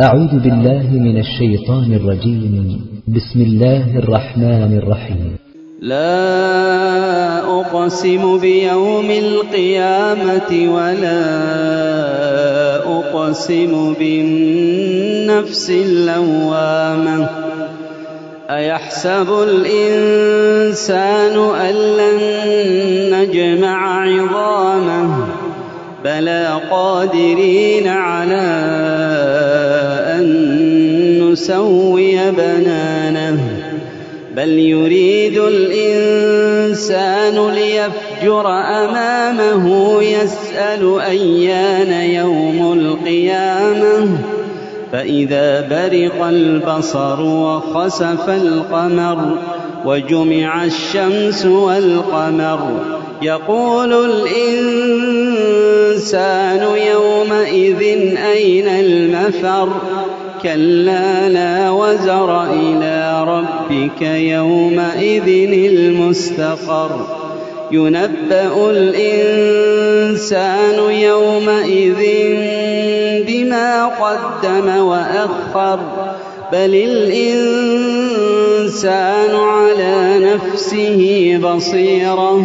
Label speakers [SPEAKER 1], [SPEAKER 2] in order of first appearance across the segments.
[SPEAKER 1] أعوذ بالله من الشيطان الرجيم. بسم الله الرحمن الرحيم.
[SPEAKER 2] لا أقسم بيوم القيامة ولا أقسم بالنفس اللوامة أيحسب الإنسان أن لن نجمع عظامه بلى قادرين على أن نسوي بنانه بل يريد الإنسان ليفجر أمامه يسأل أيان يوم القيامة فإذا برق البصر وخسف القمر وجمع الشمس والقمر يقول الإنسان يومئذ أين المفر كلا لا وزر إلى ربك يومئذ المستقر ينبأ الإنسان يومئذ بما قدم وأخر بل الإنسان على نفسه بصيرة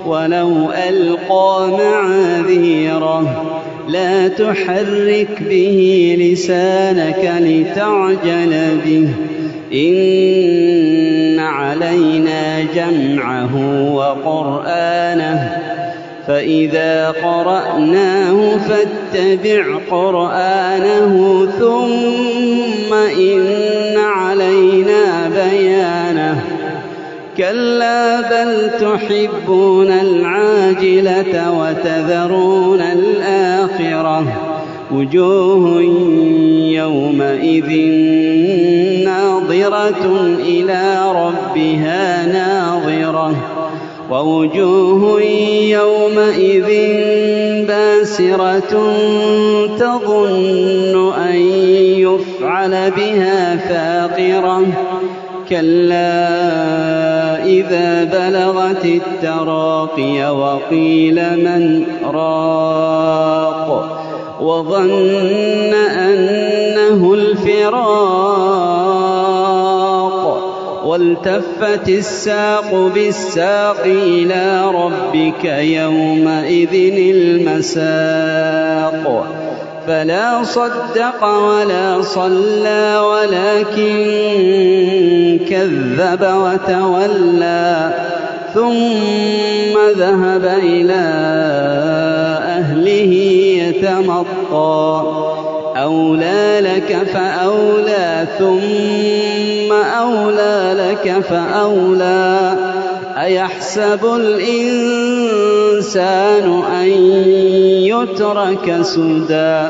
[SPEAKER 2] ولو ألقى معاذيره لا تحرك به لسانك لتعجل به إن علينا جمعه وقرآنه فإذا قرأناه فاتبع قرآنه ثم إن علينا بيانه كلا بل تحبون العاجلة وتذرون الآخرة وجوه يومئذ ناظرة إلى ربها ناظرة ووجوه يومئذ باسرة تظن أن يفعل بها فاقرة كلا إذا بلغت التراقي وقيل من راق وظن أنه الفراق والتفت الساق بالساق إلى ربك يومئذ المساق فلا صدق ولا صلى ولكن كذب وتولى ثم ذهب إلى أهله يتمطى أولى لك فأولى ثم أولى لك فأولى أيحسب الإنسان أن يترك سدى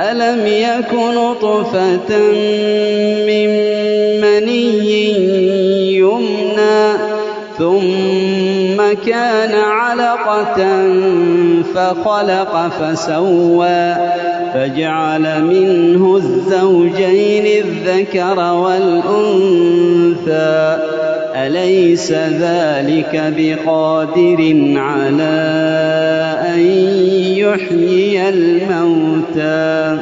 [SPEAKER 2] ألم يك نطفة من مني يمنى ثم كان علقة فخلق فسوى فجعل منه الزوجين الذكر والأنثى أليس ذلك بقادر على أن يحيي الموتى